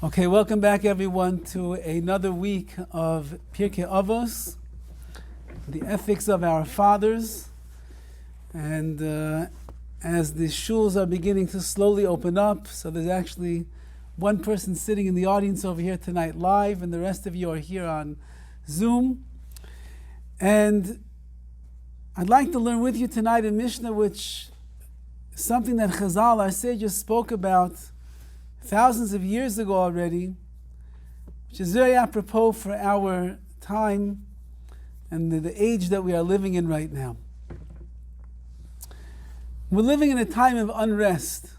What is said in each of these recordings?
Okay, welcome back everyone to another week of PIRKEI AVOS, the ethics of our fathers. And as the shuls are beginning to slowly open up, so there's actually one person sitting in the audience over here tonight live, and the rest of you are here on Zoom. And I'd like to learn with you tonight a Mishnah, which is something that Chazal, our sages, spoke about thousands of years ago already, which is very apropos for our time and the age that we are living in right now. We're living in a time of unrest.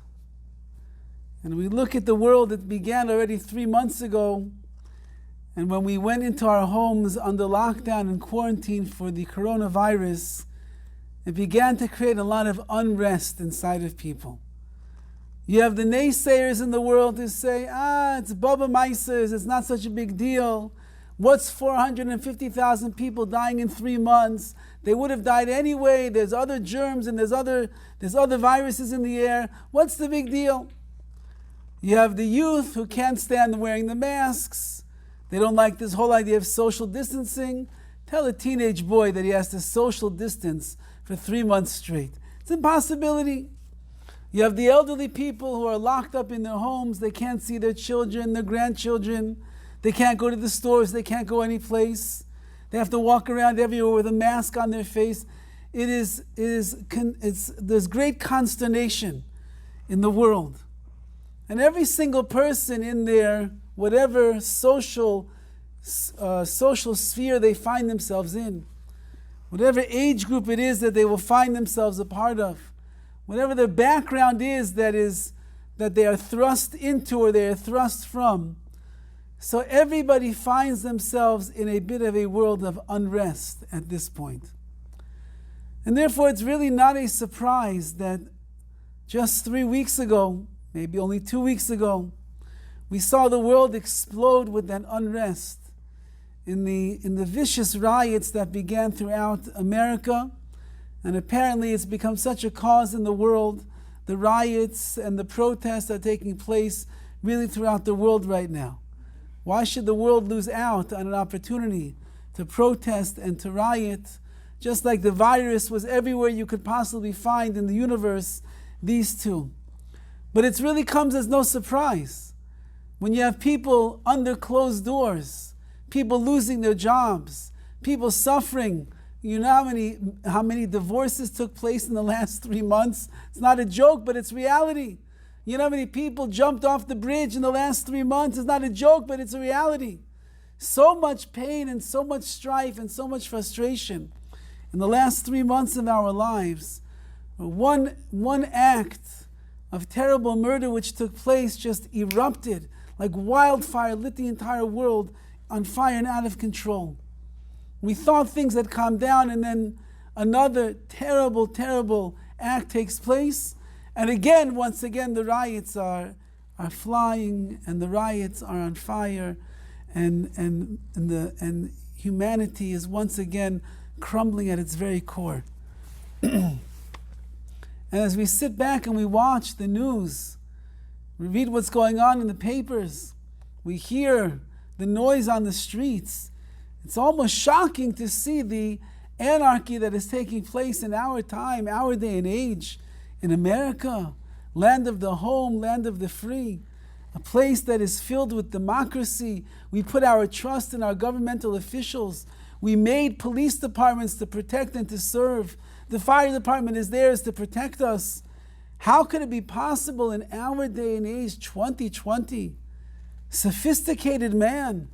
And we look at the world that began already 3 months ago, and when we went into our homes under lockdown and quarantine for the coronavirus, it began to create a lot of unrest inside of people. You have the naysayers in the world who say, it's Baba Mises, it's not such a big deal. What's 450,000 people dying in 3 months? They would have died anyway. There's other germs and there's other viruses in the air. What's the big deal? You have the youth who can't stand wearing the masks. They don't like this whole idea of social distancing. Tell a teenage boy that he has to social distance for 3 months straight. It's an impossibility. You have the elderly people who are locked up in their homes. They can't see their children, their grandchildren. They can't go to the stores. They can't go any place. They have to walk around everywhere with a mask on their face. There's great consternation in the world. And every single person in their whatever social sphere they find themselves in, whatever age group it is that they will find themselves a part of, whatever their background is that they are thrust into or they are thrust from. So everybody finds themselves in a bit of a world of unrest at this point. And therefore it's really not a surprise that just 3 weeks ago, maybe only 2 weeks ago, we saw the world explode with that unrest in the vicious riots that began throughout America. And apparently it's become such a cause in the world. The riots and the protests are taking place really throughout the world right now. Why should the world lose out on an opportunity to protest and to riot? Just like the virus was everywhere you could possibly find in the universe, these two. But it really comes as no surprise. When you have people under closed doors, people losing their jobs, people suffering. You know how many divorces took place in the last 3 months? It's not a joke, but it's reality. You know how many people jumped off the bridge in the last 3 months? It's not a joke, but it's a reality. So much pain and so much strife and so much frustration in the last 3 months of our lives. One act of terrible murder which took place just erupted like wildfire, lit the entire world on fire and out of control. We thought things had calmed down, and then another terrible, terrible act takes place. And again, once again, the riots are flying, and the riots are on fire, and humanity is once again crumbling at its very core. And as we sit back and we watch the news, we read what's going on in the papers, we hear the noise on the streets, it's almost shocking to see the anarchy that is taking place in our time, our day and age, in America, land of the home, land of the free, a place that is filled with democracy. We put our trust in our governmental officials. We made police departments to protect and to serve. The fire department is there to protect us. How could it be possible in our day and age, 2020, sophisticated man,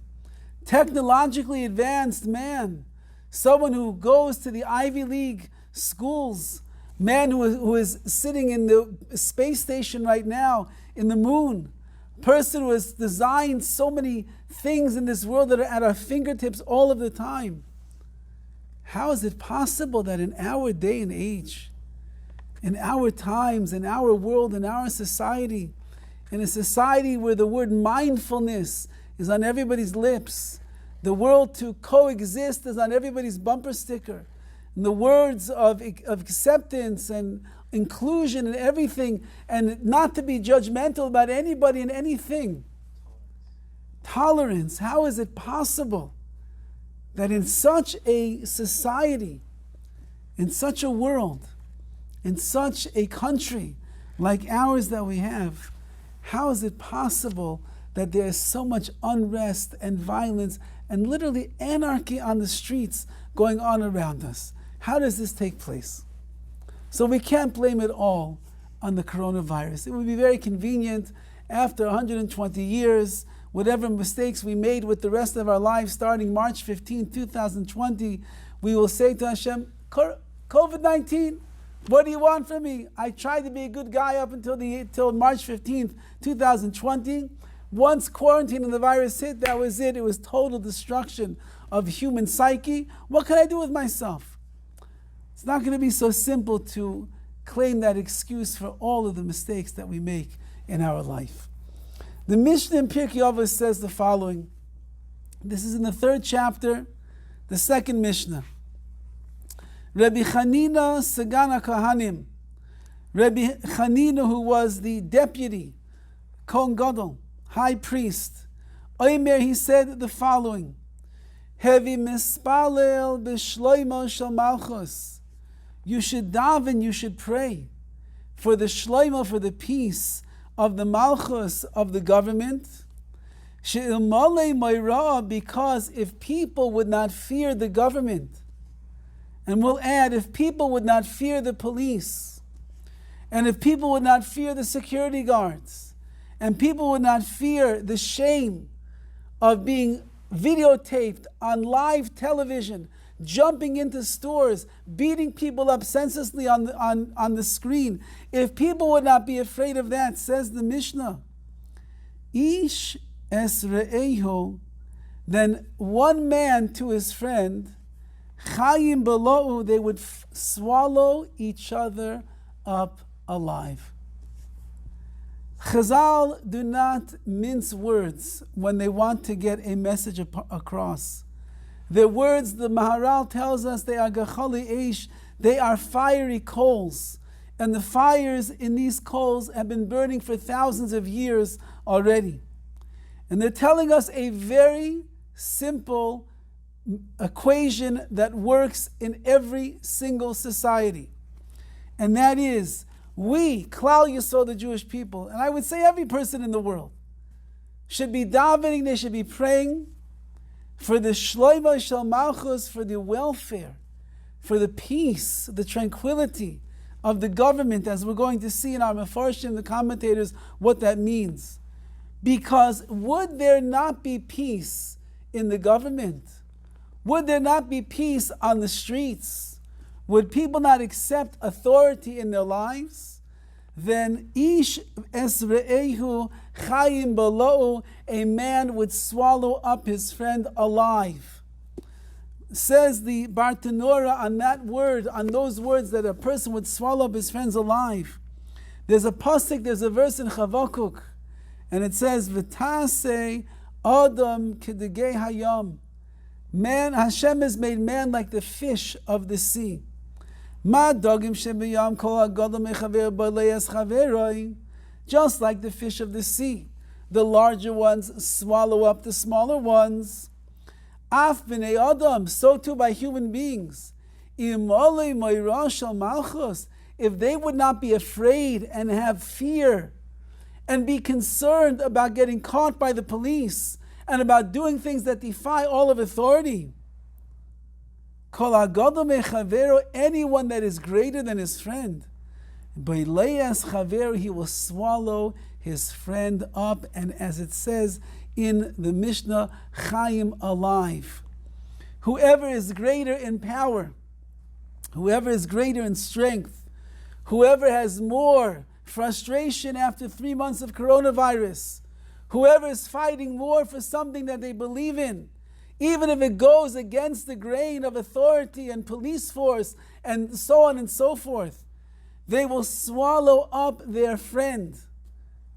technologically advanced man, someone who goes to the Ivy League schools, man who is sitting in the space station right now, in the moon, person who has designed so many things in this world that are at our fingertips all of the time. How is it possible that in our day and age, in our times, in our world, in our society, in a society where the word mindfulness is on everybody's lips, the world to coexist is on everybody's bumper sticker, and the words of acceptance and inclusion and everything, and not to be judgmental about anybody and anything. tolerance. How is it possible that in such a society, in such a world, in such a country like ours that we have, how is it possible that there is so much unrest and violence and literally anarchy on the streets going on around us? How does this take place? So we can't blame it all on the coronavirus. It would be very convenient after 120 years, whatever mistakes we made with the rest of our lives starting March 15, 2020, we will say to Hashem, COVID-19, what do you want from me? I tried to be a good guy up until March 15th, 2020. Once quarantine and the virus hit, that was it. It was total destruction of human psyche. What can I do with myself? It's not going to be so simple to claim that excuse for all of the mistakes that we make in our life. The Mishnah in PIRKEI AVOS says the following. This is in the 3rd chapter, the 2nd Mishnah. Rabbi Chanina Sagan HaKohanim, Rabbi Chanina, who was the deputy Kohen Gadol, high priest, Omer, he said the following: Hevi mispalel b'shloimo shel malchus. You should daven, you should pray for the shloimo, for the peace of the malchus, of the government. She'ilmale moira, because if people would not fear the government, and we'll add, if people would not fear the police, and if people would not fear the security guards, and people would not fear the shame of being videotaped on live television, jumping into stores, beating people up senselessly on the screen, if people would not be afraid of that, says the Mishnah, Ish es re'ehu, then one man to his friend, Chayim below, they would swallow each other up alive. Chazal do not mince words when they want to get a message across. Their words, the Maharal tells us, they are gachali eish, they are fiery coals. And the fires in these coals have been burning for thousands of years already. And they're telling us a very simple equation that works in every single society. And that is, we, Klal Yisrael, the Jewish people, and I would say every person in the world, should be davening, they should be praying for the shloimo shel malchus, for the welfare, for the peace, the tranquility of the government, as we're going to see in our Mefarshim, the commentators, what that means. Because would there not be peace in the government? Would there not be peace on the streets? Would people not accept authority in their lives? Then ish es re'ehu chayim below, a man would swallow up his friend alive. Says the Bartanora on that word, on those words that a person would swallow up his friends alive. There's a pasuk, there's a verse in Chavakuk, and it says, V'tasei adam kedegei hayam. Man, Hashem has made man like the fish of the sea. Just like the fish of the sea, the larger ones swallow up the smaller ones. Af b'nei adam, so too by human beings. If they would not be afraid and have fear and be concerned about getting caught by the police and about doing things that defy all of authority, anyone that is greater than his friend, he will swallow his friend up, and as it says in the Mishnah, Chaim alive. Whoever is greater in power, whoever is greater in strength, whoever has more frustration after 3 months of coronavirus, whoever is fighting more for something that they believe in, even if it goes against the grain of authority and police force and so on and so forth, they will swallow up their friend.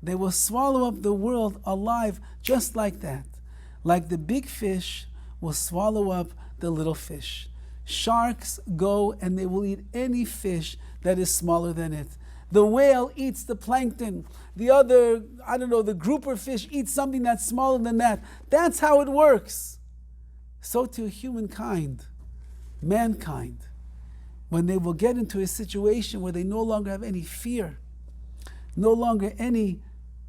They will swallow up the world alive just like that. Like the big fish will swallow up the little fish. Sharks go and they will eat any fish that is smaller than it. The whale eats the plankton. The other, the grouper fish eats something that's smaller than that. That's how it works. So too humankind, mankind, when they will get into a situation where they no longer have any fear, no longer any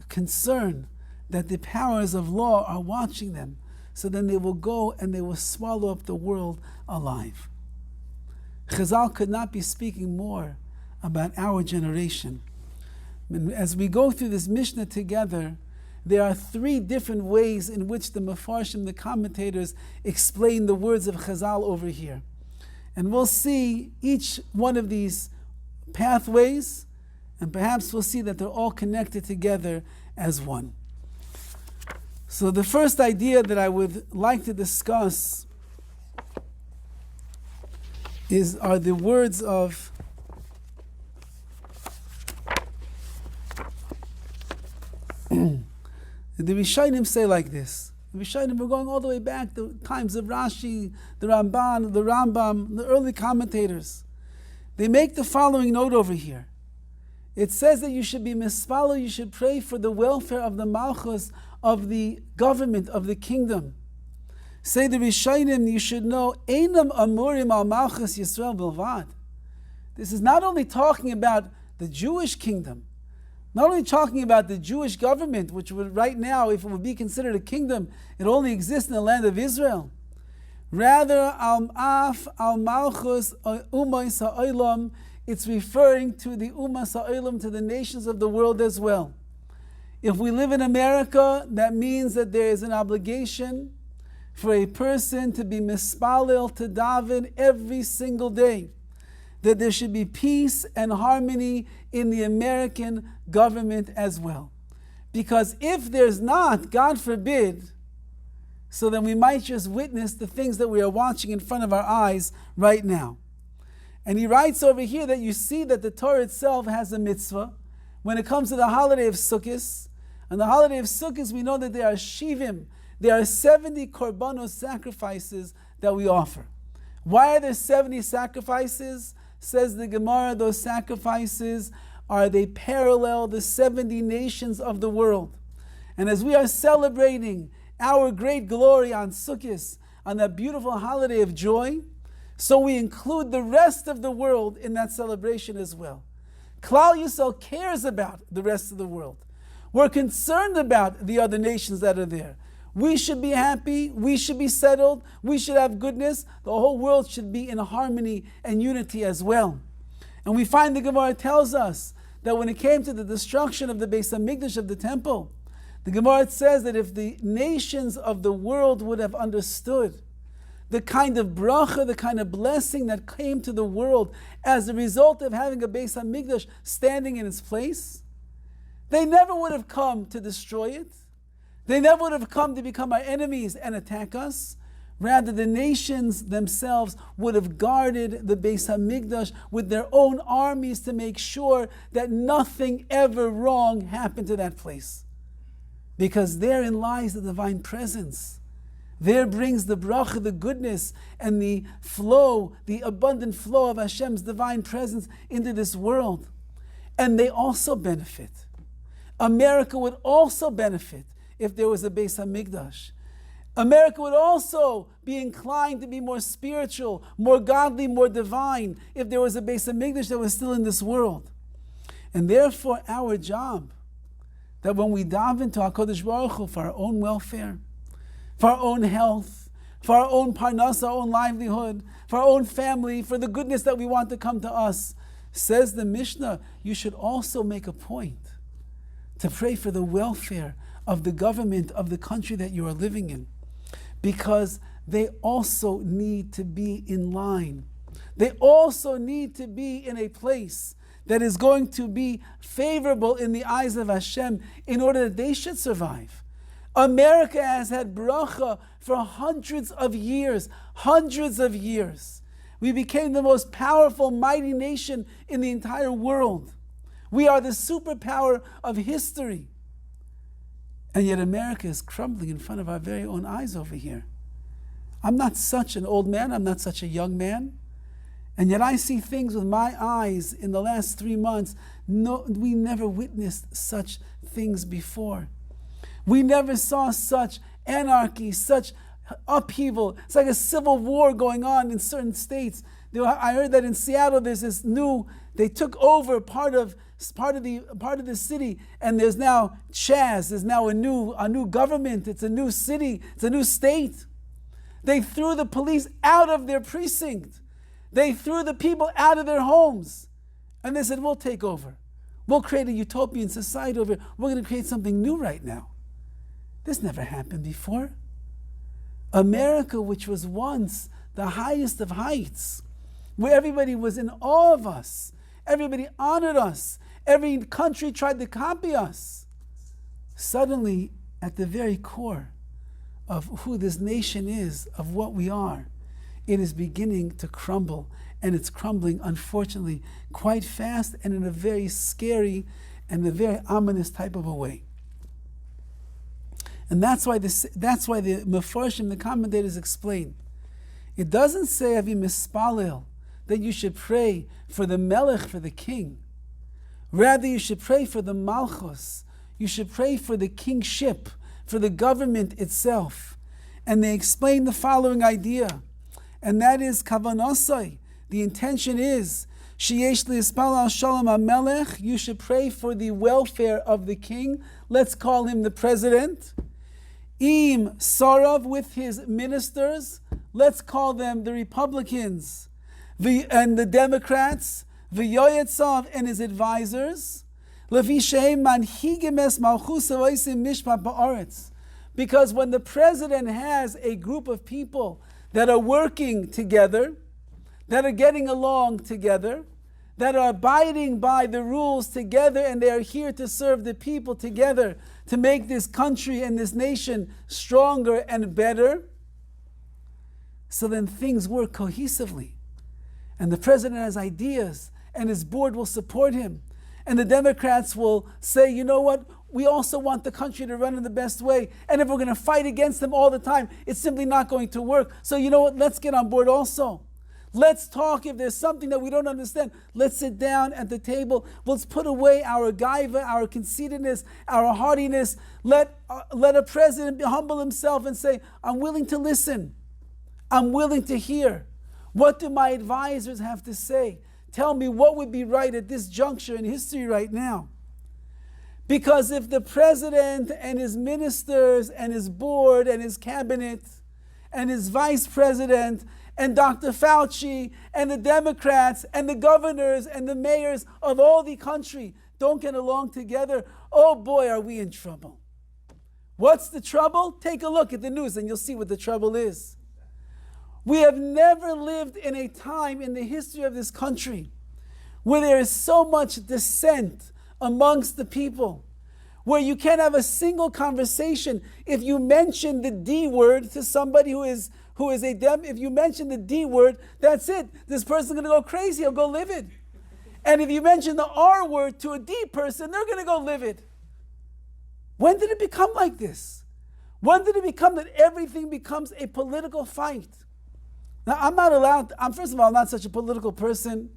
concern that the powers of law are watching them, so then they will go and they will swallow up the world alive. Chazal could not be speaking more about our generation. As we go through this Mishnah together, there are three different ways in which the Mefarshim, the commentators, explain the words of Chazal over here. And we'll see each one of these pathways, and perhaps we'll see that they're all connected together as one. So the first idea that I would like to discuss are the words of the Rishonim say like this. The Rishonim, we're going all the way back to times of Rashi, the Ramban, the Rambam, the early commentators. They make the following note over here. It says that you should be mispalo, you should pray for the welfare of the malchus, of the government, of the kingdom. Say the Rishonim, you should know, Einam amurim al malchus Yisrael bilvad. This is not only talking about the Jewish kingdom, not only talking about the Jewish government, which would right now, if it would be considered a kingdom, it only exists in the land of Israel. Rather, al malchus umayis ha'olam, it's referring to the umas ha'olam, to the nations of the world as well. If we live in America, that means that there is an obligation for a person to be mispalel, to daven every single day, that there should be peace and harmony in the American government as well. Because if there's not, God forbid, so then we might just witness the things that we are watching in front of our eyes right now. And he writes over here that you see that the Torah itself has a mitzvah when it comes to the holiday of Sukkot. On the holiday of Sukkot, we know that there are shivim, there are 70 korbanos, sacrifices that we offer. Why are there 70 sacrifices? Says the Gemara, those sacrifices they parallel the 70 nations of the world. And as we are celebrating our great glory on Sukkot, on that beautiful holiday of joy, so we include the rest of the world in that celebration as well. Klal Yisrael cares about the rest of the world. We're concerned about the other nations that are there. We should be happy, we should be settled, we should have goodness. The whole world should be in harmony and unity as well. And we find the Gemara tells us that when it came to the destruction of the Beis HaMikdash, of the temple, the Gemara says that if the nations of the world would have understood the kind of bracha, the kind of blessing that came to the world as a result of having a Beis HaMikdash standing in its place, they never would have come to destroy it. They never would have come to become our enemies and attack us. Rather, the nations themselves would have guarded the Beis HaMikdash with their own armies to make sure that nothing ever wrong happened to that place. Because therein lies the divine presence. There brings the bracha, the goodness, and the flow, the abundant flow of Hashem's divine presence into this world. And they also benefit. America would also benefit if there was a Beis HaMikdash. America would also be inclined to be more spiritual, more godly, more divine if there was a Beis HaMikdash that was still in this world. And therefore our job, that when we daven to HaKadosh Baruch Hu for our own welfare, for our own health, for our own parnas, our own livelihood, for our own family, for the goodness that we want to come to us, says the Mishnah, you should also make a point to pray for the welfare of the government of the country that you are living in, because they also need to be in line. They also need to be in a place that is going to be favorable in the eyes of Hashem in order that they should survive. America has had bracha for hundreds of years. We became the most powerful, mighty nation in the entire world. We are the superpower of history. And yet America is crumbling in front of our very own eyes over here. I'm not such an old man, I'm not such a young man. And yet I see things with my eyes in the last 3 months. No, we never witnessed such things before. We never saw such anarchy, such upheaval. It's like a civil war going on in certain states. I heard that in Seattle there's this they took over part of the city, and there's now Chaz. There's now a new government. It's a new city. It's a new state. They threw the police out of their precinct. They threw the people out of their homes. And they said, we'll take over. We'll create a utopian society over here. We're going to create something new right now. This never happened before. America, which was once the highest of heights, where everybody was in awe of us, everybody honored us, every country tried to copy us. Suddenly, at the very core of who this nation is, of what we are, it is beginning to crumble, and it's crumbling, unfortunately, quite fast and in a very scary and a very ominous type of a way. And that's why the Mefarshim, the commentators, explain. It doesn't say Avi Mispalel that you should pray for the Melek, for the king. Rather, you should pray for the Malchus. You should pray for the kingship, for the government itself. And they explain the following idea, and that is Kavanosai. The intention is Sheyesh li'yispal al shalom HaMelech. You should pray for the welfare of the king. Let's call him the president. Im Sarav, with his ministers. Let's call them the Republicans and the Democrats. V'yoyetzav and his advisors. Levi shehem manhigim es malchus ha'osim mishpat ba'aretz. Because when the president has a group of people that are working together, that are getting along together, that are abiding by the rules together, and they are here to serve the people together, to make this country and this nation stronger and better, so then things work cohesively. And the president has ideas, and his board will support him. And the Democrats will say, you know what, we also want the country to run in the best way. And if we're going to fight against them all the time, it's simply not going to work. So you know what, let's get on board also. Let's talk. If there's something that we don't understand, let's sit down at the table. Let's put away our gaiva, our conceitedness, our haughtiness. Let a president humble himself and say, I'm willing to listen. I'm willing to hear. What do my advisors have to say? Tell me what would be right at this juncture in history right now. Because if the president and his ministers and his board and his cabinet and his vice president and Dr. Fauci and the Democrats and the governors and the mayors of all the country don't get along together, oh boy, are we in trouble. What's the trouble? Take a look at the news and you'll see what the trouble is. We have never lived in a time in the history of this country where there is so much dissent amongst the people, where you can't have a single conversation. If you mention the D word to somebody who is a Dem, if you mention the D word, that's it. This person's going to go crazy. He'll go livid. And if you mention the R word to a D person, they're going to go livid. When did it become like this? When did it become that everything becomes a political fight? Now, first of all, I'm not such a political person,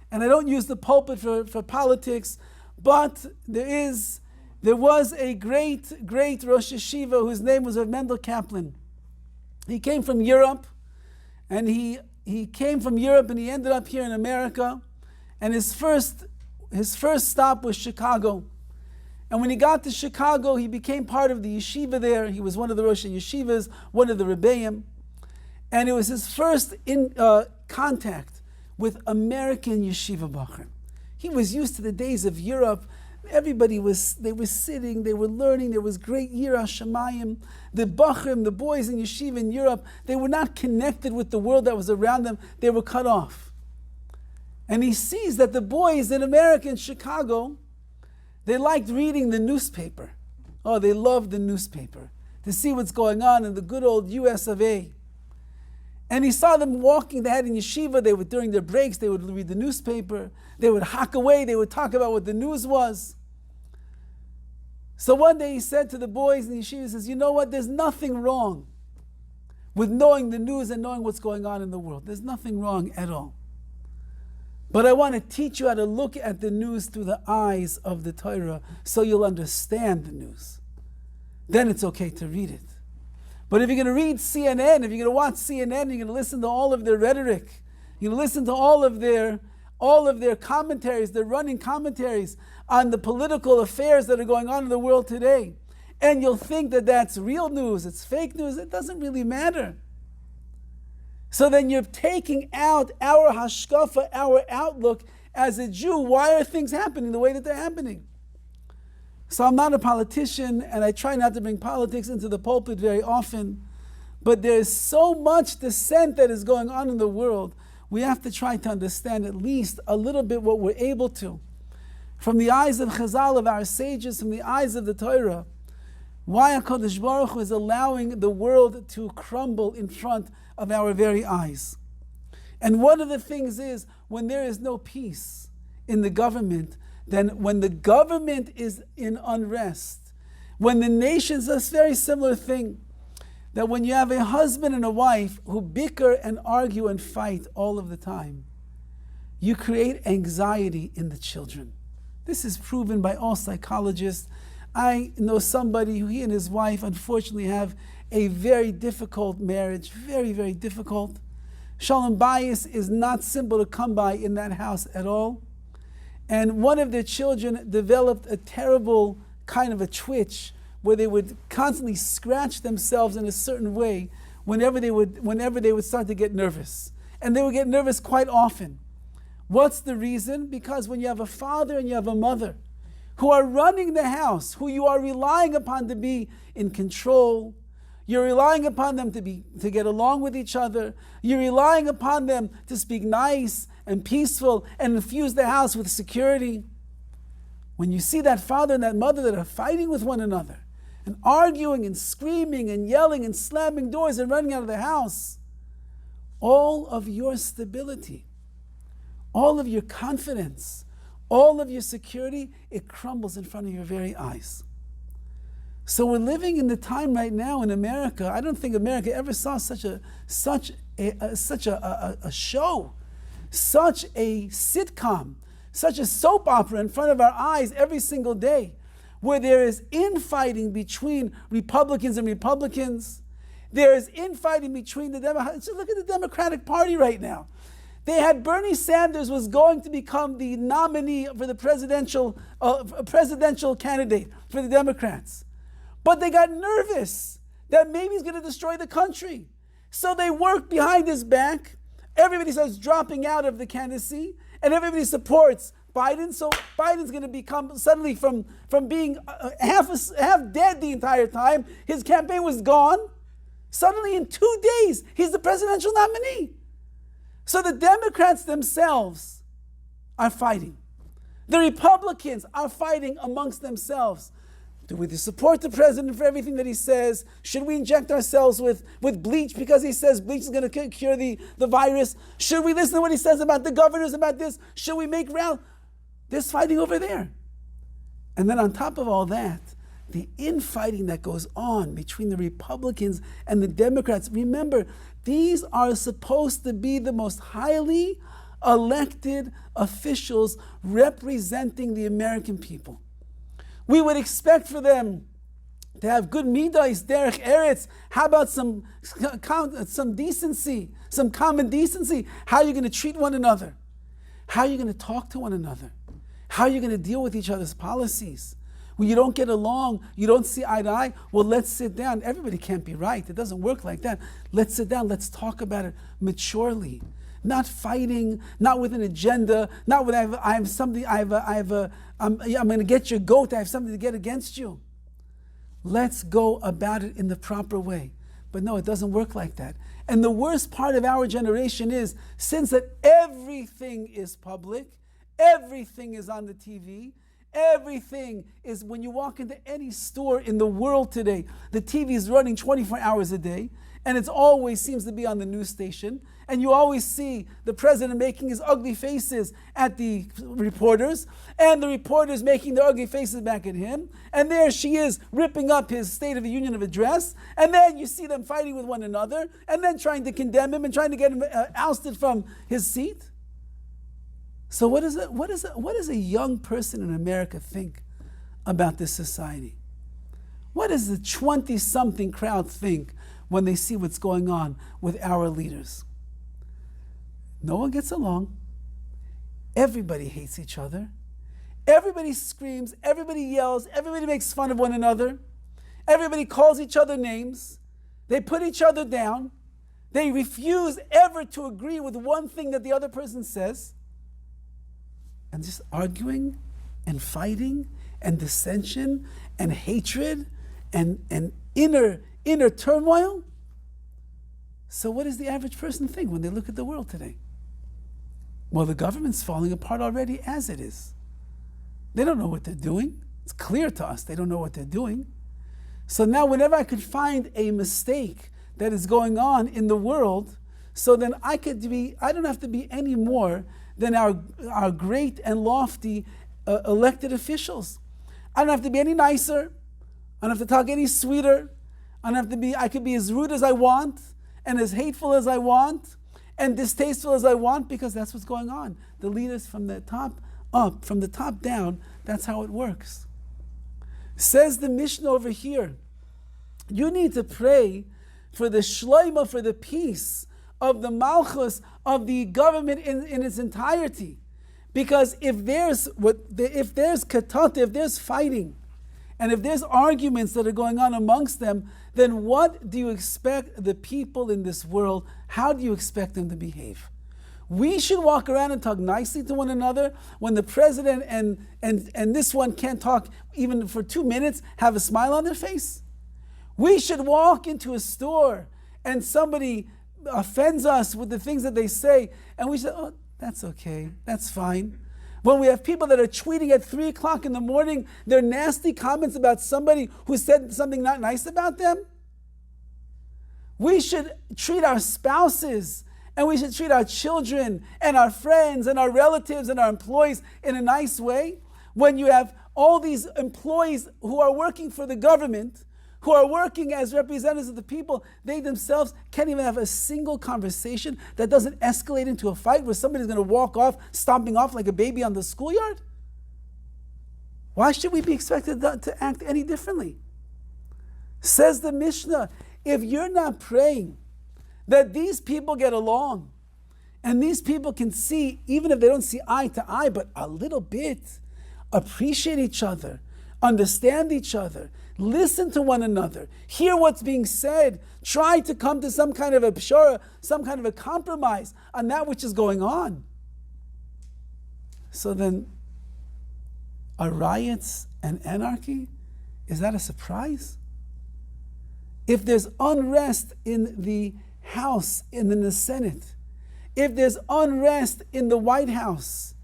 and I don't use the pulpit for politics, but there was a great Rosh Yeshiva whose name was Rav Mendel Kaplan. He came from Europe, and he came from Europe and he ended up here in America, and his first stop was Chicago. And when he got to Chicago, he became part of the yeshiva there. He was one of the Rosh Yeshivas, one of the Rebbeim. And it was his first contact with American yeshiva bachrim. He was used to the days of Europe. They were sitting, they were learning, there was great Yirah Shamayim. The bachrim, the boys in yeshiva in Europe, they were not connected with the world that was around them. They were cut off. And he sees that the boys in America, in Chicago, they liked reading the newspaper. Oh, they loved the newspaper to see what's going on in the good old US of A. And he saw them walking. They had in yeshiva. They would, during their breaks, they would read the newspaper. They would hack away. They would talk about what the news was. So one day he said to the boys in yeshiva, he says, you know what? There's nothing wrong with knowing the news and knowing what's going on in the world. There's nothing wrong at all. But I want to teach you how to look at the news through the eyes of the Torah so you'll understand the news. Then it's okay to read it. But if you're going to read CNN, if you're going to watch CNN, you're going to listen to all of their rhetoric, you're going to listen to all of their commentaries, their running commentaries on the political affairs that are going on in the world today. And you'll think that that's real news, it's fake news, it doesn't really matter. So then you're taking out our hashkafa, our outlook as a Jew. Why are things happening the way that they're happening? So I'm not a politician, and I try not to bring politics into the pulpit very often, but there's so much dissent that is going on in the world. We have to try to understand at least a little bit what we're able to. From the eyes of Chazal, of our sages, from the eyes of the Torah, why HaKadosh Baruch Hu is allowing the world to crumble in front of our very eyes. And one of the things is, when there is no peace in the government, then when the government is in unrest, when the nations, a very similar thing, that when you have a husband and a wife who bicker and argue and fight all of the time, you create anxiety in the children. This is proven by all psychologists. I know somebody who, he and his wife unfortunately have a very difficult marriage, very, very difficult. Shalom Bayis is not simple to come by in that house at all. And one of their children developed a terrible kind of a twitch where they would constantly scratch themselves in a certain way whenever they would start to get nervous. And they would get nervous quite often. What's the reason? Because when you have a father and you have a mother who are running the house, who you are relying upon to be in control, you're relying upon them to get along with each other, you're relying upon them to speak nice and peaceful and infuse the house with security. When you see that father and that mother that are fighting with one another and arguing and screaming and yelling and slamming doors and running out of the house, all of your stability, all of your confidence, all of your security, it crumbles in front of your very eyes. So we're living in the time right now in America. I don't think America ever saw such a show, such a sitcom, such a soap opera in front of our eyes every single day, where there is infighting between Republicans and Republicans. There is infighting between the Democrats. Just look at the Democratic Party right now. They had Bernie Sanders was going to become the nominee for the presidential candidate for the Democrats. But they got nervous that maybe he's going to destroy the country. So they worked behind his back. Everybody starts dropping out of the candidacy, and everybody supports Biden. So Biden's going to become suddenly from being half dead the entire time. His campaign was gone. Suddenly in 2 days, he's the presidential nominee. So the Democrats themselves are fighting. The Republicans are fighting amongst themselves. Do we support the president for everything that he says? Should we inject ourselves with bleach because he says bleach is going to cure the virus? Should we listen to what he says about the governors, about this? Should we make round? There's fighting over there. And then on top of all that, the infighting that goes on between the Republicans and the Democrats. Remember, these are supposed to be the most highly elected officials representing the American people. We would expect for them to have good midas, derech eretz. How about some decency, some common decency? How are you going to treat one another? How are you going to talk to one another? How are you going to deal with each other's policies? When you don't get along, you don't see eye to eye, well, let's sit down. Everybody can't be right. It doesn't work like that. Let's sit down. Let's talk about it maturely. Not fighting, not with an agenda, not with I'm going to get your goat, I have something to get against you. Let's go about it in the proper way. But no, it doesn't work like that. And the worst part of our generation is, since that everything is public, everything is on the TV, everything is, when you walk into any store in the world today, the TV is running 24 hours a day, and it always seems to be on the news station, and you always see the president making his ugly faces at the reporters, and the reporters making their ugly faces back at him, and there she is ripping up his State of the Union of address, and then you see them fighting with one another, and then trying to condemn him and trying to get him ousted from his seat. So what does a young person in America think about this society? What does the 20-something crowd think when they see what's going on with our leaders? No one gets along. Everybody hates each other. Everybody screams, everybody yells, everybody makes fun of one another. Everybody calls each other names. They put each other down. They refuse ever to agree with one thing that the other person says. And just arguing and fighting and dissension and hatred and inner turmoil. So what does the average person think when they look at the world today? Well, the government's falling apart already as it is. They don't know what they're doing. It's clear to us they don't know what they're doing. So now whenever I could find a mistake that is going on in the world, so then I don't have to be any more than our great and lofty elected officials. I don't have to be any nicer. I don't have to talk any sweeter. I could be as rude as I want and as hateful as I want and distasteful as I want, because that's what's going on. The leaders from the top up, from the top down, that's how it works. Says the Mishnah over here, you need to pray for the shloima, for the peace of the malchus of the government in its entirety. Because if there's katata, if there's fighting, and if there's arguments that are going on amongst them, then what do you expect the people in this world, how do you expect them to behave? We should walk around and talk nicely to one another when the president and this one can't talk even for 2 minutes, have a smile on their face. We should walk into a store and somebody offends us with the things that they say, and we say, oh, that's okay, that's fine. When we have people that are tweeting at 3 o'clock in the morning their nasty comments about somebody who said something not nice about them, we should treat our spouses and we should treat our children and our friends and our relatives and our employees in a nice way. When you have all these employees who are working for the government, who are working as representatives of the people, they themselves can't even have a single conversation that doesn't escalate into a fight where somebody's going to walk off, stomping off like a baby on the schoolyard. Why should we be expected to act any differently? Says the Mishnah, if you're not praying that these people get along and these people can see, even if they don't see eye to eye, but a little bit, appreciate each other, understand each other, listen to one another, hear what's being said, try to come to some kind of a pshara, some kind of a compromise on that which is going on. So then, are riots and anarchy, is that a surprise? If there's unrest in the House, in the Senate, if there's unrest in the White House,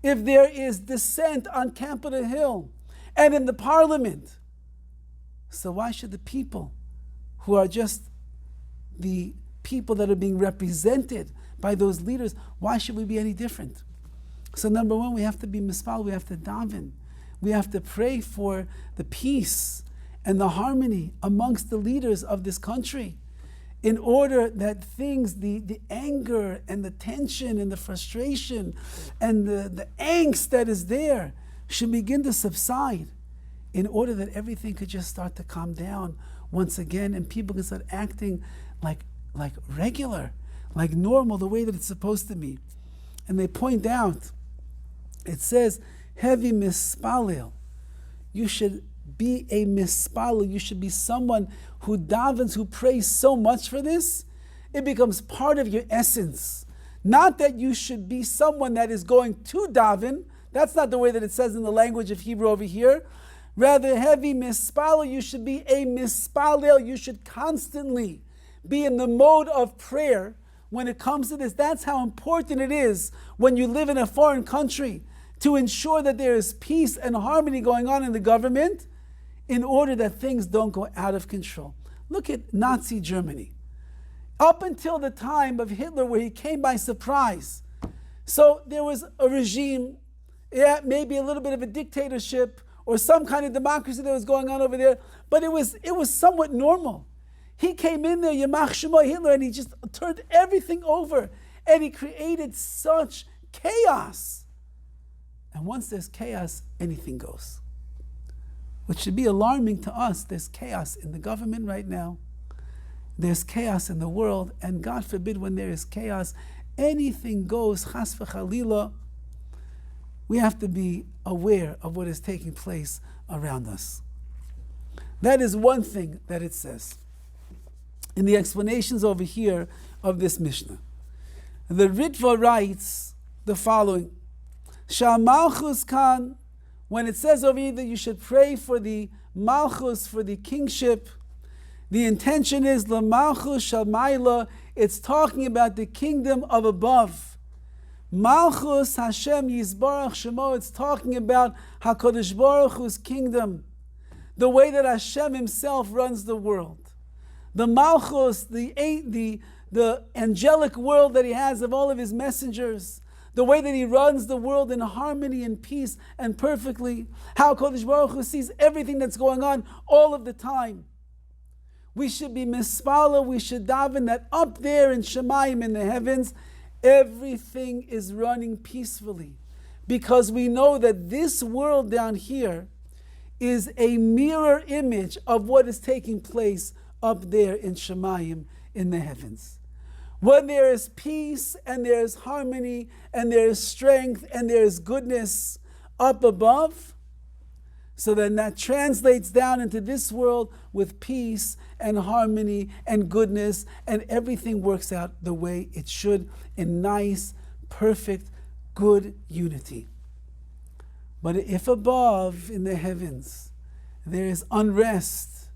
if there is dissent on Capitol Hill and in the Parliament, so why should the people who are just the people that are being represented by those leaders, why should we be any different? So number one, we have to be mispal, we have to daven. We have to pray for the peace and the harmony amongst the leaders of this country, in order that things, the anger and the tension and the frustration and the angst that is there should begin to subside, in order that everything could just start to calm down once again and people can start acting like regular, like normal, the way that it's supposed to be. And they point out, it says, heavy mispalil. You should be a mispalil. You should be someone who davens, who prays so much for this, it becomes part of your essence. Not that you should be someone that is going to daven. That's not the way that it says in the language of Hebrew over here. Rather, heavy mispalil, you should be a mispalil. You should constantly be in the mode of prayer when it comes to this. That's how important it is when you live in a foreign country, to ensure that there is peace and harmony going on in the government, in order that things don't go out of control. Look at Nazi Germany. Up until the time of Hitler, where he came by surprise. So there was a regime, maybe a little bit of a dictatorship, or some kind of democracy that was going on over there, but it was somewhat normal. He came in there, Yamach Shemo Hitler, and he just turned everything over, and he created such chaos And once there's chaos, anything goes. Which should be alarming to us. There's chaos in the government right now. There's chaos in the world. And God forbid, when there is chaos, anything goes, chas v'chalila. We have to be aware of what is taking place around us. That is one thing that it says in the explanations over here of this Mishnah. The Ritva writes the following: Shal Malchus Kan, when it says over here that you should pray for the Malchus, for the kingship, the intention is La Malchus Shal Maila, it's talking about the kingdom of above. Malchus Hashem Yisbarach Shemo, it's talking about HaKadosh Baruch Hu's kingdom, the way that Hashem himself runs the world. The Malchus, the angelic world that he has of all of his messengers, the way that he runs the world in harmony and peace and perfectly, how Kodesh Baruch Hu sees everything that's going on all of the time. We should be mispala, we should daven that up there in Shemayim, in the heavens, everything is running peacefully, because we know that this world down here is a mirror image of what is taking place up there in Shemayim, in the heavens. When there is peace and there is harmony and there is strength and there is goodness up above, so then that translates down into this world with peace and harmony and goodness, and everything works out the way it should in nice, perfect, good unity. But if above in the heavens there is unrest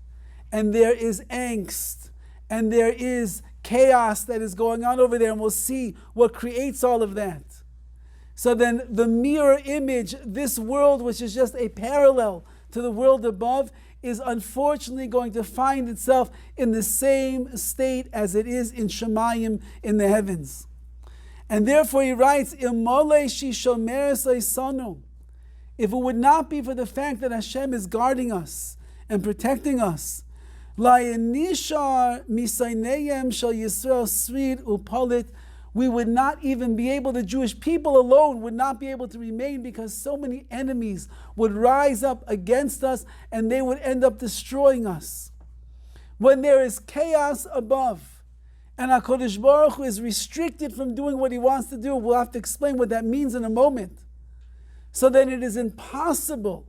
and there is angst and there is chaos that is going on over there, and we'll see what creates all of that. So then the mirror image, this world which is just a parallel to the world above, is unfortunately going to find itself in the same state as it is in Shemayim, in the heavens. And therefore he writes, if it would not be for the fact that Hashem is guarding us and protecting us, we would not even be able, the Jewish people alone would not be able to remain, because so many enemies would rise up against us and they would end up destroying us. When there is chaos above and HaKadosh Baruch Hu is restricted from doing what he wants to do, we'll have to explain what that means in a moment. So then it is impossible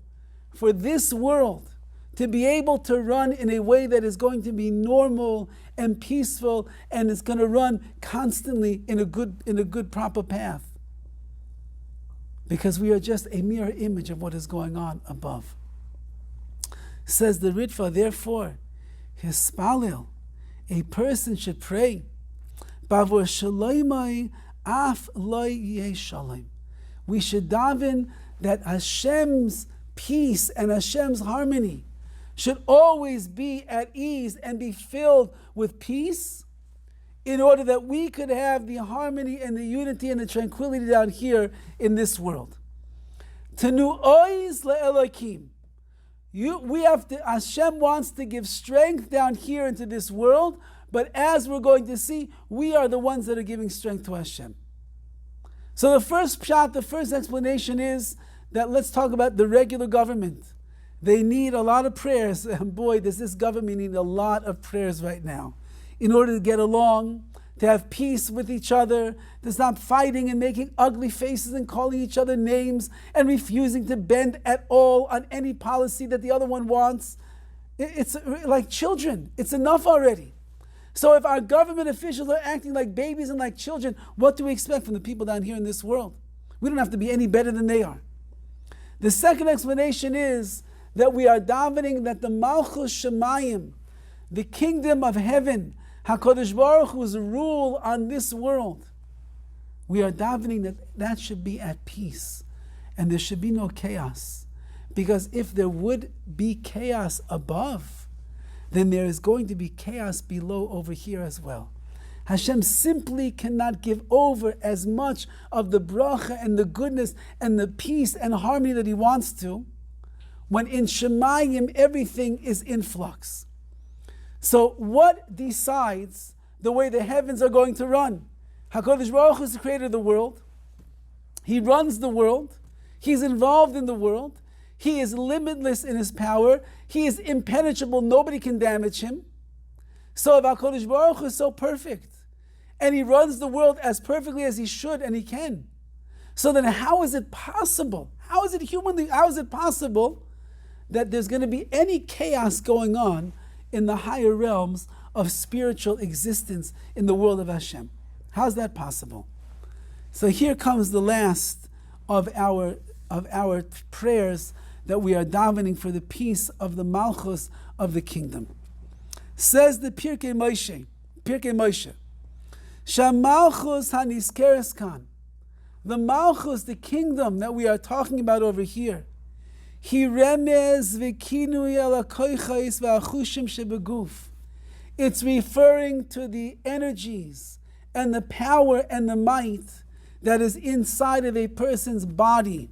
for this world to be able to run in a way that is going to be normal and peaceful, and it's going to run constantly in a good proper path. Because we are just a mirror image of what is going on above. Says the Ritva, therefore, hispalil, a person should pray, bavur shalaymai af loy yeh shalom. We should daven that Hashem's peace and Hashem's harmony should always be at ease and be filled with peace, in order that we could have the harmony and the unity and the tranquility down here in this world. Tanu ois le'elokim. Hashem wants to give strength down here into this world, but as we're going to see, we are the ones that are giving strength to Hashem. So the first pshat, the first explanation is that let's talk about the regular government. They need a lot of prayers, and boy, does this government need a lot of prayers right now in order to get along, to have peace with each other, to stop fighting and making ugly faces and calling each other names and refusing to bend at all on any policy that the other one wants. It's like children. It's enough already. So if our government officials are acting like babies and like children, what do we expect from the people down here in this world? We don't have to be any better than they are. The second explanation is that we are davening that the Malchus Shemayim, the kingdom of heaven, HaKadosh Baruch Hu's rule on this world, we are davening that that should be at peace and there should be no chaos. Because if there would be chaos above, then there is going to be chaos below over here as well. Hashem simply cannot give over as much of the bracha and the goodness and the peace and harmony that he wants to, when in Shemayim everything is in flux. So what decides the way the heavens are going to run? HaKadosh Baruch Hu is the creator of the world. He runs the world. He's involved in the world. He is limitless in his power. He is impenetrable. Nobody can damage him. So if HaKadosh Baruch Hu is so perfect, and he runs the world as perfectly as he should and he can, so then how is it possible? How is it possible that there's going to be any chaos going on in the higher realms of spiritual existence in the world of Hashem? How's that possible? So here comes the last of our prayers that we are davening for the peace of the Malchus of the kingdom. Says the PIRKEI Moshe, Shamalchus haniskeres kan. The Malchus, the kingdom that we are talking about over here, Hi remez v'kinui el hakoychos v'achushim shebeguf. It's referring to the energies and the power and the might that is inside of a person's body.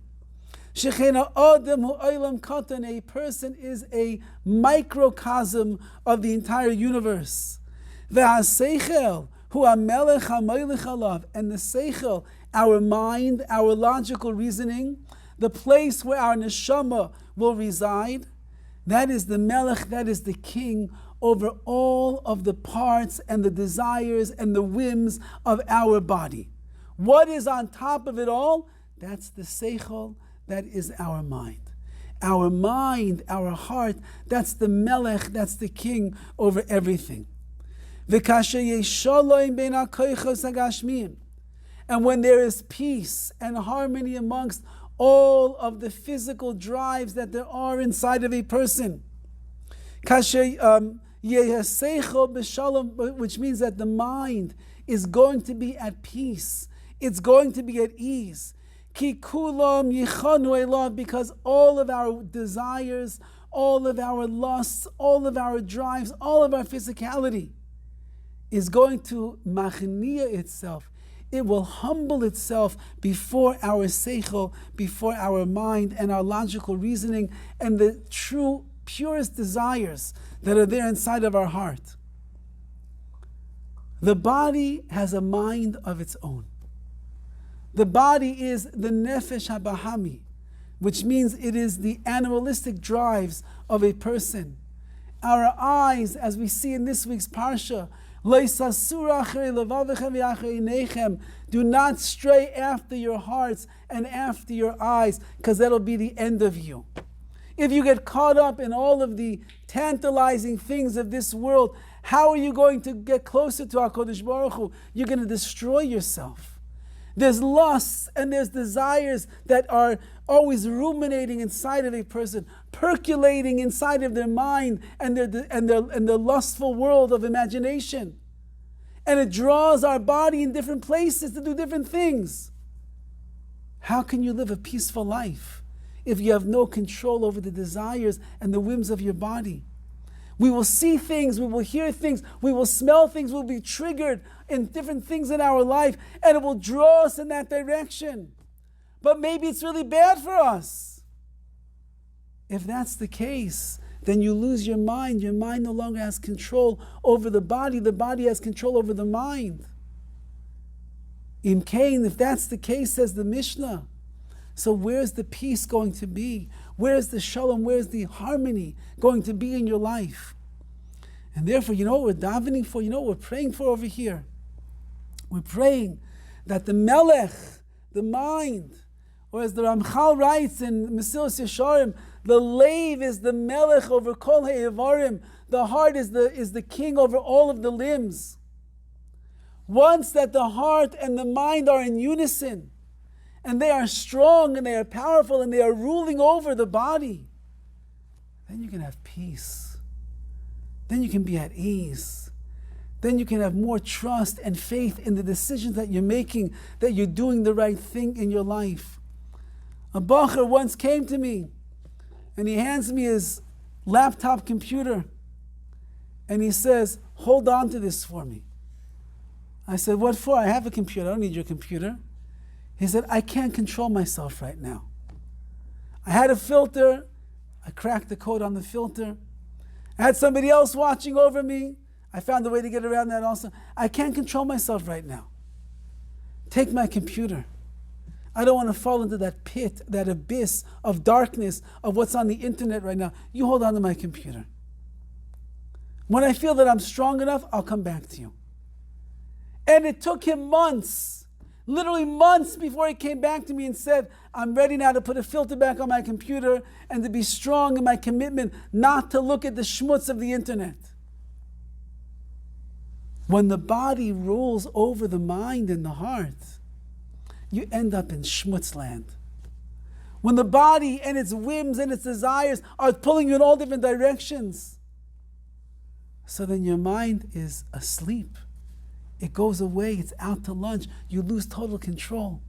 Shechena Adam hu olam katan, a person is a microcosm of the entire universe. Ve'aseichel hu hamelech hamelech alav, and the seichel, our mind, our logical reasoning, the place where our neshama will reside, that is the Melek, that is the king over all of the parts and the desires and the whims of our body. What is on top of it all? That's the seichel, that is our mind. Our mind, our heart, that's the Melech, that's the king over everything. And when there is peace and harmony amongst all of the physical drives that there are inside of a person, which means that the mind is going to be at peace, it's going to be at ease. Because all of our desires, all of our lusts, all of our drives, all of our physicality is going to machniya itself. It will humble itself before our seichel, before our mind and our logical reasoning and the true, purest desires that are there inside of our heart. The body has a mind of its own. The body is the nefesh habahami, which means it is the animalistic drives of a person. Our eyes, as we see in this week's parsha, do not stray after your hearts and after your eyes, because that'll be the end of you. If you get caught up in all of the tantalizing things of this world, how are you going to get closer to HaKadosh Baruch Hu? You're going to destroy yourself. There's lusts and there's desires that are always ruminating inside of a person, percolating inside of their mind and their lustful world of imagination. And it draws our body in different places to do different things. How can you live a peaceful life if you have no control over the desires and the whims of your body? We will see things, we will hear things, we will smell things, we'll be triggered in different things in our life, and it will draw us in that direction. But maybe it's really bad for us. If that's the case, then you lose your mind. Your mind no longer has control over the body has control over the mind. In Cain, if that's the case, says the Mishnah, so where's the peace going to be? Where's the shalom? Where's the harmony going to be in your life? And therefore, you know what we're davening for? You know what we're praying for over here? We're praying that the Melech, the mind, or as the Ramchal writes in Mesilas Yesharim, the Leiv is the Melech over Kol Ha'evarim. The heart is the king over all of the limbs. Once that the heart and the mind are in unison, and they are strong and they are powerful and they are ruling over the body, then you can have peace. Then you can be at ease. Then you can have more trust and faith in the decisions that you're making, that you're doing the right thing in your life. A bacher once came to me and he hands me his laptop computer and he says, "Hold on to this for me." I said, "What for? I have a computer. I don't need your computer." He said, "I can't control myself right now. I had a filter. I cracked the code on the filter. I had somebody else watching over me. I found a way to get around that also. I can't control myself right now. Take my computer. I don't want to fall into that pit, that abyss of darkness of what's on the internet right now. You hold on to my computer. When I feel that I'm strong enough, I'll come back to you. And it took him months, literally months before he came back to me and said, I'm ready now to put a filter back on my computer and to be strong in my commitment not to look at the schmutz of the internet. When the body rules over the mind and the heart, you end up in schmutz land. When the body and its whims and its desires are pulling you in all different directions, so then your mind is asleep. It goes away, it's out to lunch. You lose total control.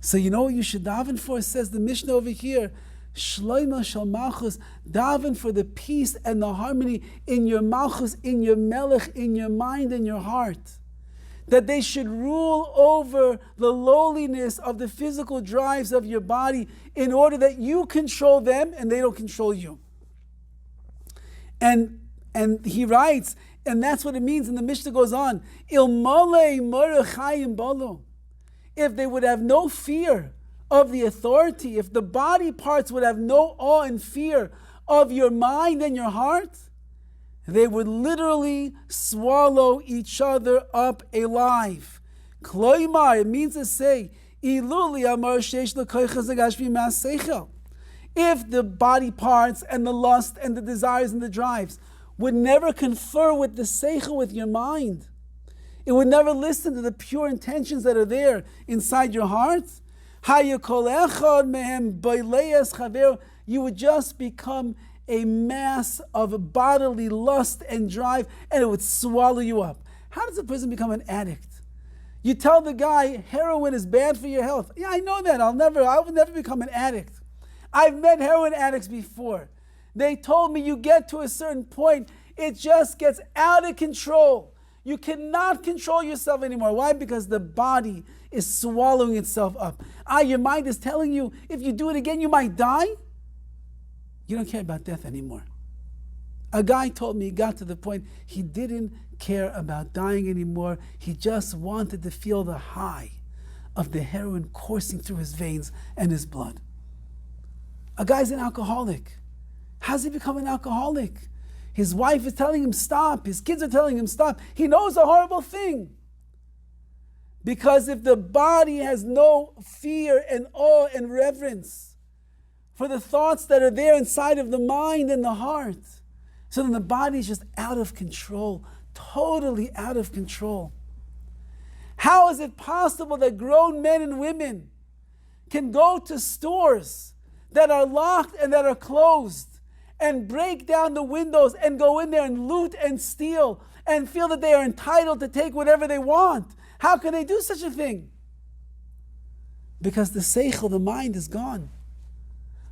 So you know what you should daven for? It says the Mishnah over here, Shloima shel Malchus, daven for the peace and the harmony in your Malchus, in your Melek, in your mind and your heart. That they should rule over the lowliness of the physical drives of your body in order that you control them and they don't control you. And he writes, and that's what it means, and the Mishnah goes on, Ilmole morechayim balo. If they would have no fear of the authority, if the body parts would have no awe and fear of your mind and your heart, they would literally swallow each other up alive. Kloimar, it means to say, if the body parts and the lust and the desires and the drives would never confer with the seichel, with your mind, it would never listen to the pure intentions that are there inside your heart, you would just become a mass of bodily lust and drive, and it would swallow you up. How does a person become an addict? You tell the guy heroin is bad for your health. Yeah, I know that. I will never become an addict. I've met heroin addicts before. They told me you get to a certain point, it just gets out of control. You cannot control yourself anymore. Why? Because the body is swallowing itself up. Your mind is telling you, if you do it again, you might die. You don't care about death anymore. A guy told me he got to the point he didn't care about dying anymore. He just wanted to feel the high of the heroin coursing through his veins and his blood. A guy's an alcoholic. How's he become an alcoholic? His wife is telling him stop. His kids are telling him stop. He knows a horrible thing. Because if the body has no fear and awe and reverence for the thoughts that are there inside of the mind and the heart, so then the body is just out of control, totally out of control. How is it possible that grown men and women can go to stores that are locked and that are closed and break down the windows and go in there and loot and steal and feel that they are entitled to take whatever they want? How can they do such a thing? Because the seichel, the mind, is gone.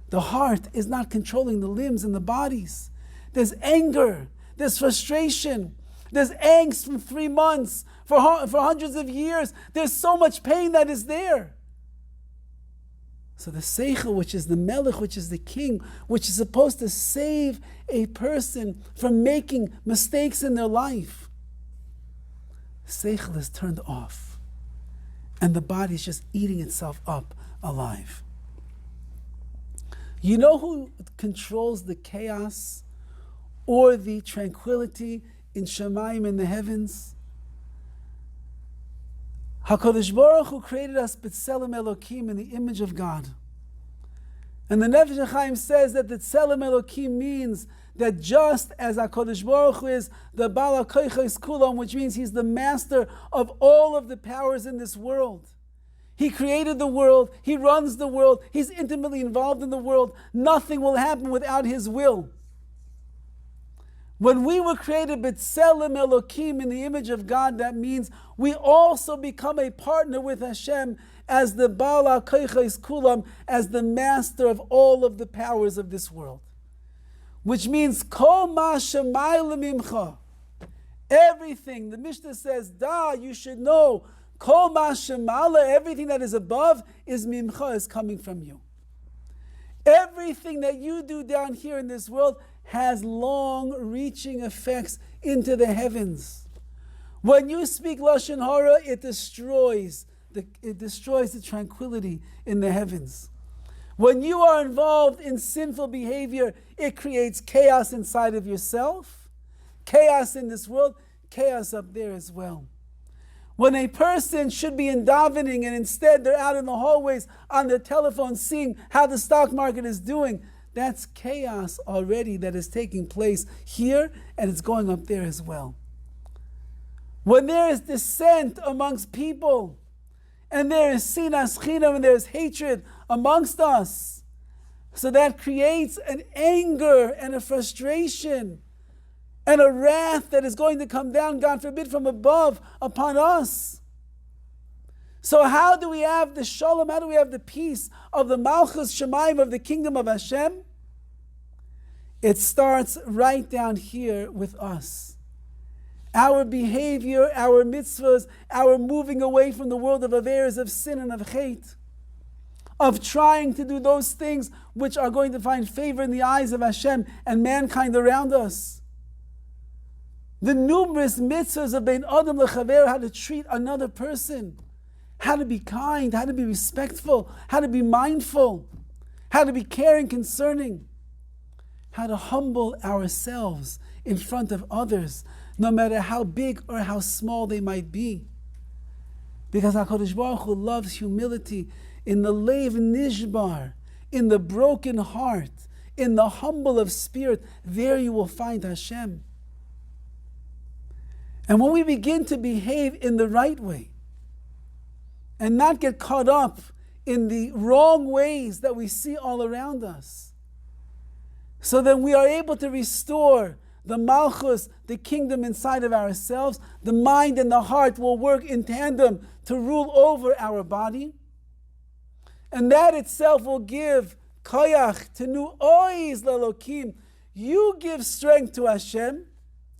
The heart is not controlling the limbs and the bodies. There's anger, there's frustration, there's angst from 3 months, for hundreds of years. There's so much pain that is there. So the seichel, which is the Melek, which is the king, which is supposed to save a person from making mistakes in their life, seichel is turned off, and the body is just eating itself up alive. You know who controls the chaos or the tranquility in Shamayim, in the heavens? HaKadosh Baruch Hu created us b'tselem Elokim, in the image of God. And the Nefesh HaChaim says that the tselem Elokim means that just as HaKadosh Baruch Hu is the Baal HaKoyches Kulam, which means he's the master of all of the powers in this world. He created the world, he runs the world, he's intimately involved in the world. Nothing will happen without his will. When we were created b'tselem Elokim, in the image of God, that means we also become a partner with Hashem as the Baal HaKoyches Kulam, as the master of all of the powers of this world. Which means Kol ma shemayla mimcha. Everything, the Mishnah says, you should know, Kol ma shemala, everything that is above is mimcha, is coming from you. Everything that you do down here in this world has long-reaching effects into the heavens. When you speak Lashon Hara, it destroys it destroys the tranquility in the heavens. When you are involved in sinful behavior, it creates chaos inside of yourself, chaos in this world, chaos up there as well. When a person should be in davening and instead they're out in the hallways on their telephone seeing how the stock market is doing, that's chaos already that is taking place here, and it's going up there as well. When there is dissent amongst people, and there is sinas chinam, and there is hatred amongst us, so that creates an anger and a frustration and a wrath that is going to come down, God forbid, from above upon us. So how do we have the shalom, how do we have the peace of the malchus shamayim, of the kingdom of Hashem? It starts right down here with us. Our behavior, our mitzvahs, our moving away from the world of averes, of sin and of hate, of trying to do those things which are going to find favor in the eyes of Hashem and mankind around us. The numerous mitzvahs of bein adam lechaver, how to treat another person, how to be kind, how to be respectful, how to be mindful, how to be caring, concerning, how to humble ourselves in front of others, no matter how big or how small they might be. Because HaKadosh Baruch Hu loves humility in the leiv nishbar, in the broken heart, in the humble of spirit. There you will find Hashem. And when we begin to behave in the right way and not get caught up in the wrong ways that we see all around us, so then we are able to restore the malchus, the kingdom inside of ourselves. The mind and the heart will work in tandem to rule over our body. And that itself will give koyach to nu oiz lelokim. You give strength to Hashem.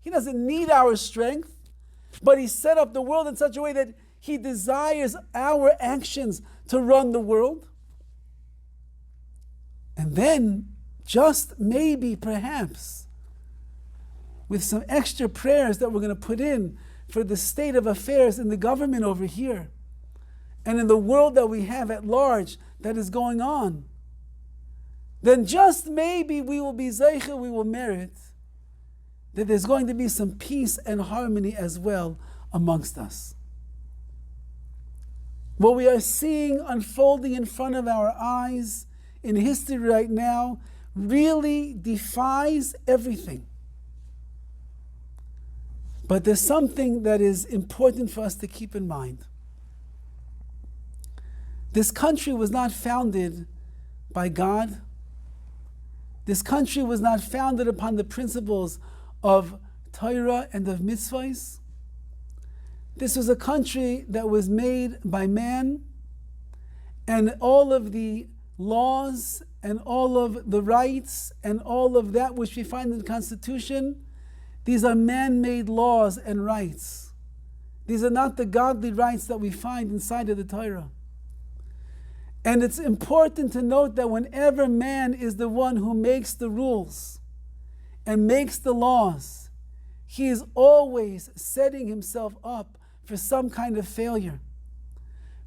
He doesn't need our strength, but He set up the world in such a way that He desires our actions to run the world. And then, just maybe, perhaps, with some extra prayers that we're going to put in for the state of affairs in the government over here, and in the world that we have at large that is going on, then just maybe we will be zeicha, we will merit that there's going to be some peace and harmony as well amongst us. What we are seeing unfolding in front of our eyes in history right now really defies everything. But there's something that is important for us to keep in mind. This country was not founded by God. This country was not founded upon the principles of Torah and of mitzvahs. This was a country that was made by man, and all of the laws and all of the rights and all of that which we find in the Constitution, these are man-made laws and rights. These are not the godly rights that we find inside of the Torah. And it's important to note that whenever man is the one who makes the rules and makes the laws, he is always setting himself up for some kind of failure.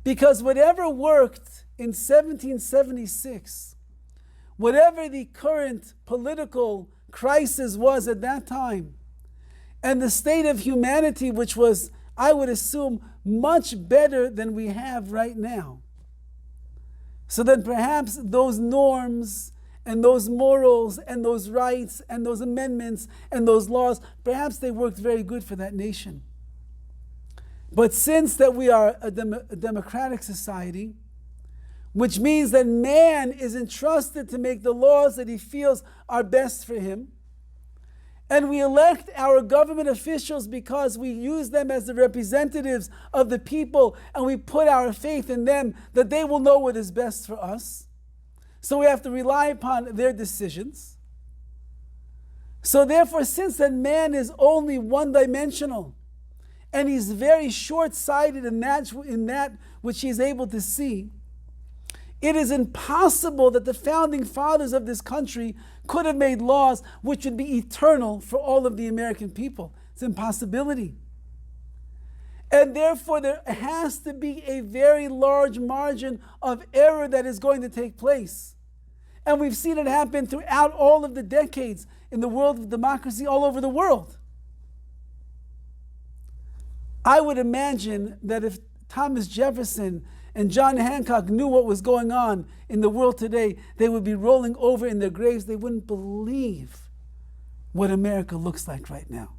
Because whatever worked in 1776, whatever the current political crisis was at that time, and the state of humanity, which was, I would assume, much better than we have right now, so then perhaps those norms and those morals and those rights and those amendments and those laws, perhaps they worked very good for that nation. But since that we are a democratic society, which means that man is entrusted to make the laws that he feels are best for him, and we elect our government officials because we use them as the representatives of the people, and we put our faith in them that they will know what is best for us. So we have to rely upon their decisions. So therefore, since that man is only one-dimensional, and he's very short-sighted in that which he's able to see, it is impossible that the founding fathers of this country could have made laws which would be eternal for all of the American people. It's an impossibility. And therefore there has to be a very large margin of error that is going to take place. And we've seen it happen throughout all of the decades in the world of democracy all over the world. I would imagine that if Thomas Jefferson and John Hancock knew what was going on in the world today, they would be rolling over in their graves. They wouldn't believe what America looks like right now.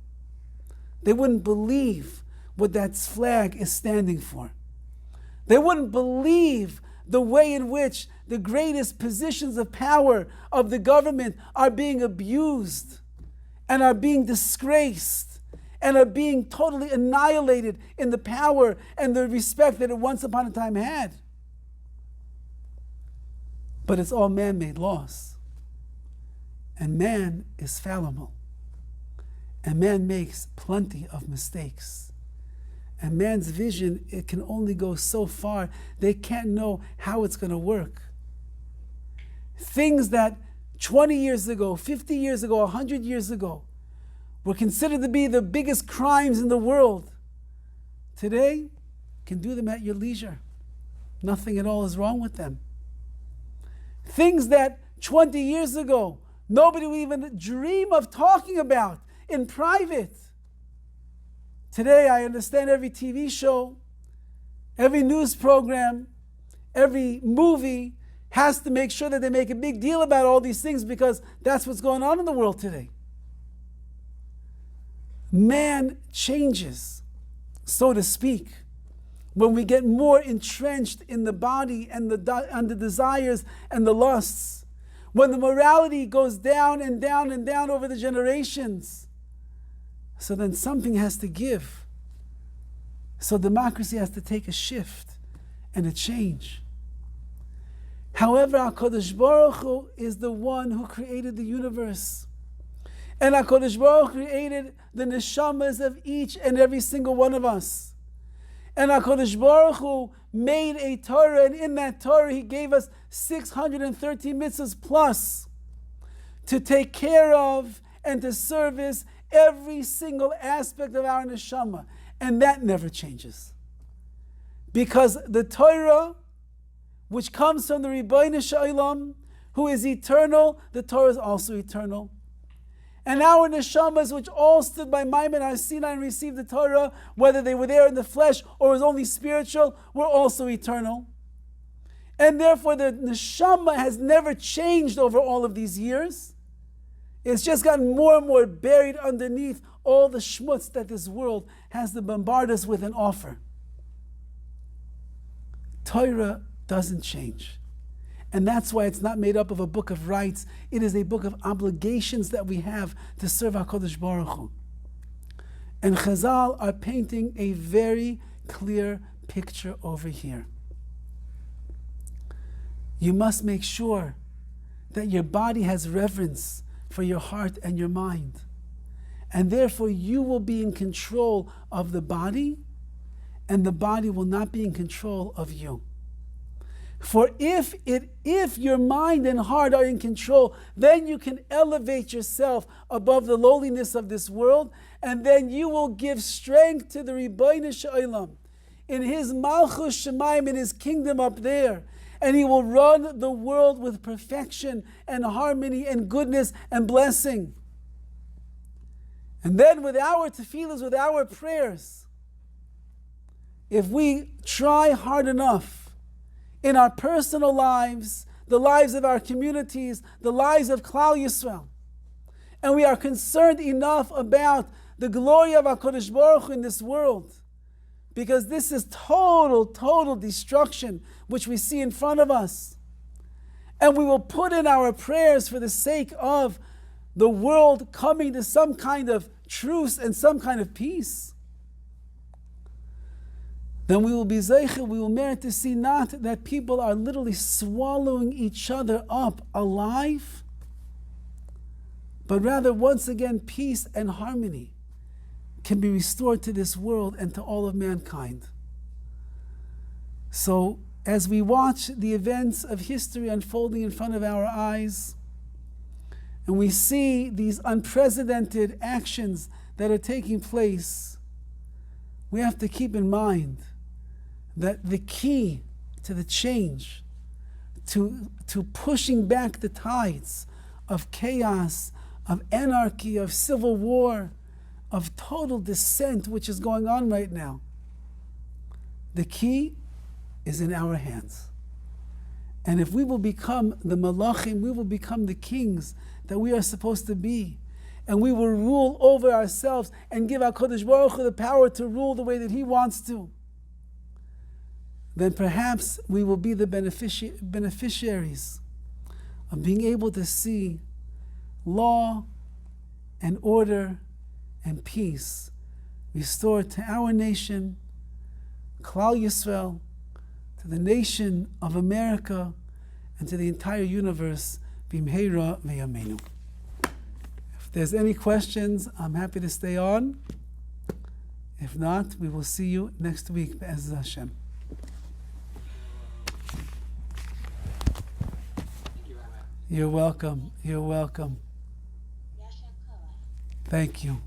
They wouldn't believe what that flag is standing for. They wouldn't believe the way in which the greatest positions of power of the government are being abused and are being disgraced and are being totally annihilated in the power and the respect that it once upon a time had. But it's all man-made laws. And man is fallible. And man makes plenty of mistakes. And man's vision, it can only go so far. They can't know how it's going to work. Things that 20 years ago, 50 years ago, 100 years ago were considered to be the biggest crimes in the world, today, you can do them at your leisure. Nothing at all is wrong with them. Things that 20 years ago, nobody would even dream of talking about in private. Today, I understand every TV show, every news program, every movie has to make sure that they make a big deal about all these things because that's what's going on in the world today. Man changes, so to speak, when we get more entrenched in the body and the desires and the lusts. When the morality goes down and down and down over the generations. So then something has to give. So democracy has to take a shift and a change. However, HaKadosh Baruch Hu is the one who created the universe. And HaKadosh Baruch Hu created the neshamas of each and every single one of us. And HaKadosh Baruch Hu made a Torah, and in that Torah He gave us 613 mitzvahs plus to take care of and to service every single aspect of our neshama. And that never changes. Because the Torah, which comes from the Ribbono Shel Olam, who is eternal, the Torah is also eternal. And our neshamas, which all stood by Maimon Har Sinai and received the Torah, whether they were there in the flesh or was only spiritual, were also eternal. And therefore the neshama has never changed over all of these years. It's just gotten more and more buried underneath all the schmutz that this world has to bombard us with and offer. Torah doesn't change. And that's why it's not made up of a book of rights. It is a book of obligations that we have to serve HaKadosh Baruch Hu. And Chazal are painting a very clear picture over here. You must make sure that your body has reverence for your heart and your mind. And therefore you will be in control of the body, and the body will not be in control of you. For if your mind and heart are in control, then you can elevate yourself above the lowliness of this world, and then you will give strength to the Ribbono Shel Olam in His Malchus Shemaim, in His kingdom up there. And He will run the world with perfection and harmony and goodness and blessing. And then with our tefillahs, with our prayers, if we try hard enough in our personal lives, the lives of our communities, the lives of Klal Yisrael, and we are concerned enough about the glory of HaKadosh Baruch Hu in this world, because this is total destruction which we see in front of us. And we will put in our prayers for the sake of the world coming to some kind of truce and some kind of peace. Then we will be zeicher, we will merit to see not that people are literally swallowing each other up alive, but rather once again peace and harmony can be restored to this world and to all of mankind. So as we watch the events of history unfolding in front of our eyes, and we see these unprecedented actions that are taking place, we have to keep in mind that the key to the change, to pushing back the tides of chaos, of anarchy, of civil war, of total dissent, which is going on right now, the key is in our hands. And if we will become the malachim, we will become the kings that we are supposed to be, and we will rule over ourselves and give HaKadosh Baruch Hu the power to rule the way that He wants to, then perhaps we will be the beneficiaries of being able to see law and order and peace restored to our nation, Klal Yisrael, to the nation of America, and to the entire universe. Bimheira v'yameinu. If there's any questions, I'm happy to stay on. If not, we will see you next week, Be'ez Hashem. You're welcome. You're welcome. Thank you.